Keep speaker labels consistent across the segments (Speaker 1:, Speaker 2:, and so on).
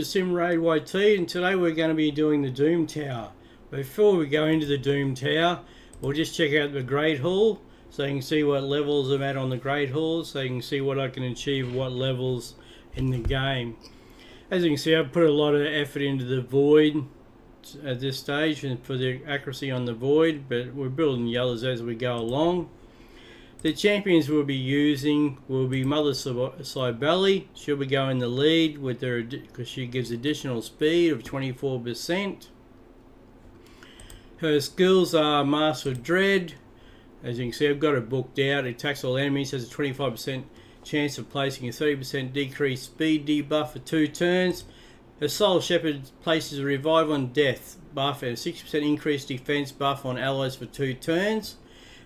Speaker 1: Simraid YT, and today we're going to be doing the Doom Tower. Before we go into the Doom Tower, we'll just check out the Great Hall so you can see what levels I'm at on the Great Hall, so you can see what I can achieve, what levels in the game. As you can see, I've put a lot of effort into the Void at this stage and for the accuracy on the Void, but we're building yellows as we go along. The champions we'll be using will be Mother Cybele. She'll be going the lead with her because she gives additional speed of 24%. Her skills are Master of Dread. As you can see, I've got it booked out. It attacks all enemies, has a 25% chance of placing a 30% decreased speed debuff for 2 turns. Her Soul Shepherd places a Revive on Death buff and a 60% increased defense buff on allies for 2 turns.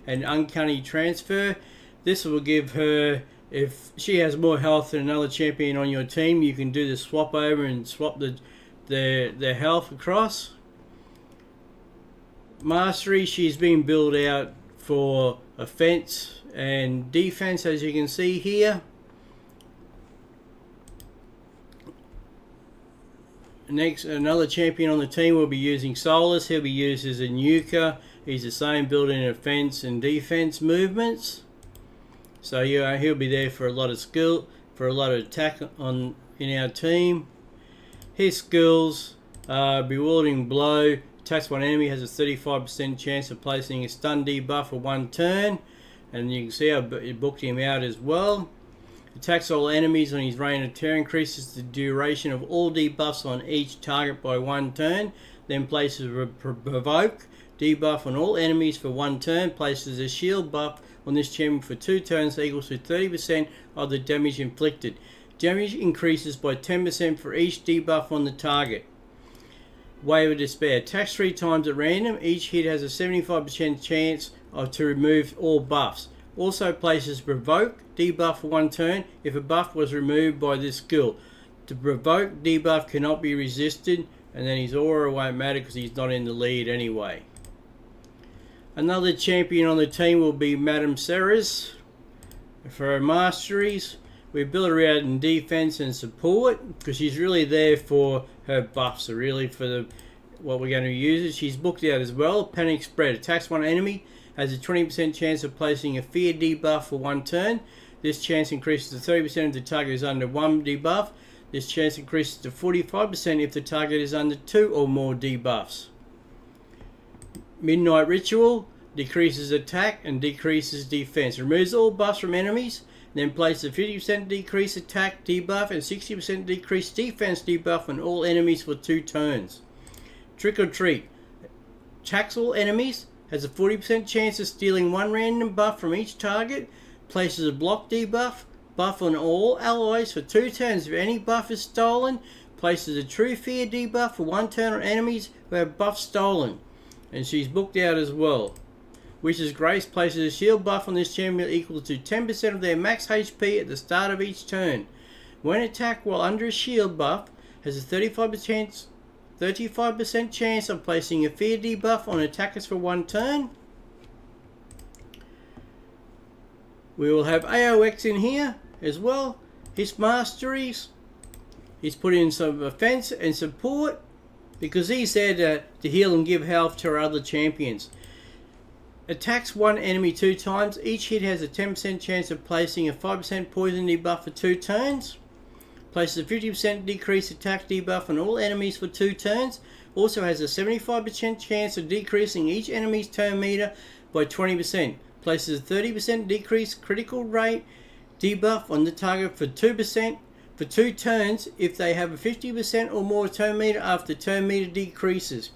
Speaker 1: And Uncanny Transfer. This will give her, if she has more health than another champion on your team, you can do the swap over and swap their health across. Mastery, she's been built out for offense and defense, as you can see here. Next, another champion on the team will be using Solus. He'll be used as a nuker. He's the same building offense and defense movements. So yeah, he'll be there for a lot of skill, for a lot of attack in our team. His skills are Bewildering Blow. Attacks one enemy, has a 35% chance of placing a stun debuff for 1 turn. And you can see I booked him out as well. Attacks all enemies on his Reign of Terror, increases the duration of all debuffs on each target by 1 turn. Then places a Provoke debuff on all enemies for 1 turn, places a shield buff on this champion for 2 turns equals to 30% of the damage inflicted. Damage increases by 10% for each debuff on the target. Wave of Despair. Attacks 3 times at random. Each hit has a 75% chance to remove all buffs. Also places Provoke debuff for 1 turn if a buff was removed by this skill. The Provoke debuff cannot be resisted, and then his aura won't matter because he's not in the lead anyway. Another champion on the team will be Madame Ceres. For her masteries, we build her out in defense and support because she's really there for her buffs, so really for what we're going to use. She's booked out as well. Panic Spread. Attacks one enemy, has a 20% chance of placing a fear debuff for 1 turn. This chance increases to 30% if the target is under 1 debuff. This chance increases to 45% if the target is under 2 or more debuffs. Midnight Ritual decreases attack and decreases defense. Removes all buffs from enemies, then places a 50% decrease attack debuff and 60% decrease defense debuff on all enemies for 2 turns. Trick or Treat. Attacks all enemies, has a 40% chance of stealing 1 random buff from each target, places a block debuff, buff on all allies for 2 turns if any buff is stolen, places a True Fear debuff for 1 turn on enemies who have buff stolen. And she's booked out as well. Witch's Grace places a shield buff on this champion equal to 10% of their max HP at the start of each turn. When attacked while under a shield buff, has a 35% chance of placing a fear debuff on attackers for 1 turn. We will have AOX in here as well. His masteries, he's put in some offense and support because he's there to heal and give health to our other champions. Attacks 1 enemy 2 times. Each hit has a 10% chance of placing a 5% poison debuff for 2 turns. Places a 50% decreased attack debuff on all enemies for 2 turns. Also has a 75% chance of decreasing each enemy's turn meter by 20%. Places a 30% decreased critical rate debuff on the target for 2% for 2 turns if they have a 50% or more turn meter after turn meter decreases.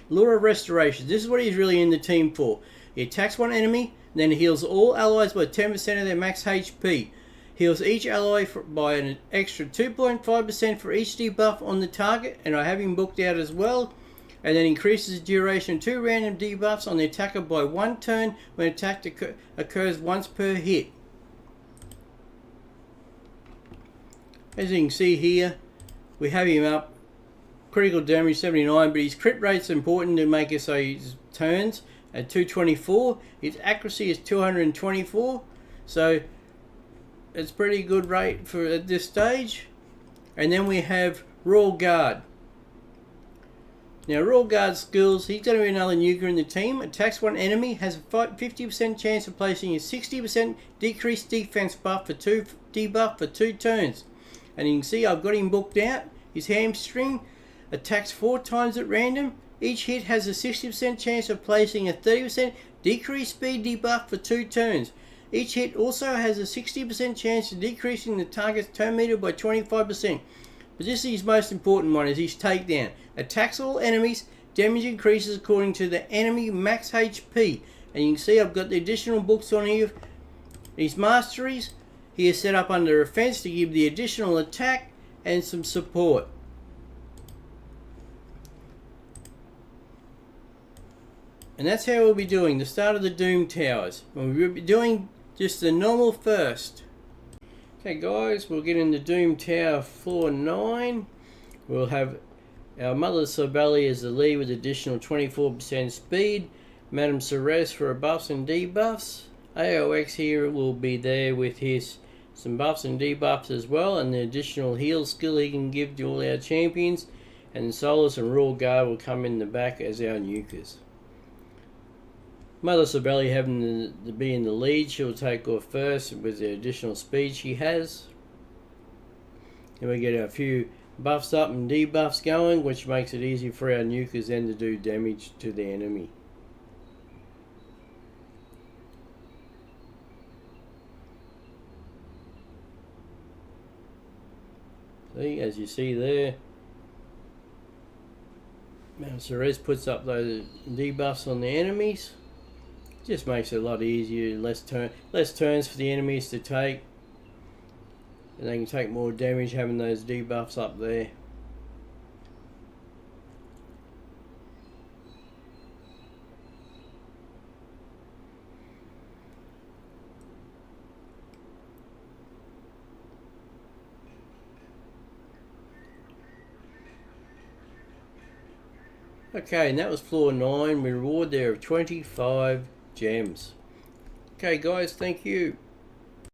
Speaker 1: Lure of Restoration. This is what he's really in the team for. He attacks 1 enemy, then heals all allies by 10% of their max HP. Heals each ally by an extra 2.5% for each debuff on the target, and I have him booked out as well. And then increases the duration of 2 random debuffs on the attacker by 1 turn when attack occurs once per hit. As you can see here, we have him up. Critical damage 79, but his crit rate's important to make it so his turns at 224. His accuracy is 224, so it's pretty good rate for at this stage. And then we have Royal Guard. Now, Royal Guard skills, he's going to be another nuker in the team. Attacks one enemy, has a 50% chance of placing a 60% decreased defense buff for 2 debuff for 2 turns. And you can see I've got him booked out. His hamstring attacks 4 times at random. Each hit has a 60% chance of placing a 30% decreased speed debuff for 2 turns. Each hit also has a 60% chance of decreasing the target's turn meter by 25%. But this is his most important one, is his takedown. Attacks all enemies, damage increases according to the enemy max HP. And you can see I've got the additional books on here. His masteries, he is set up under offense to give the additional attack and some support. And that's how we'll be doing the start of the Doom Towers. And we'll be doing just the normal first. Okay guys, we'll get into Doom Tower floor 9. We'll have our Mother Sibeli as the lead with additional 24% speed. Madame Ceres for buffs and debuffs. AOX here will be there with his some buffs and debuffs as well, and the additional heal skill he can give to all our champions. And Solus and Royal Guard will come in the back as our nukers. Mother Sibeli having to be in the lead, she'll take off first with the additional speed she has. And we get a few buffs up and debuffs going, which makes it easy for our nukers then to do damage to the enemy. See, as you see there, Madame Ceres puts up those debuffs on the enemies. Just makes it a lot easier, less turns for the enemies to take, and they can take more damage having those debuffs up there. Okay, and that was floor 9. We reward there of 25 gems. Okay guys, thank you.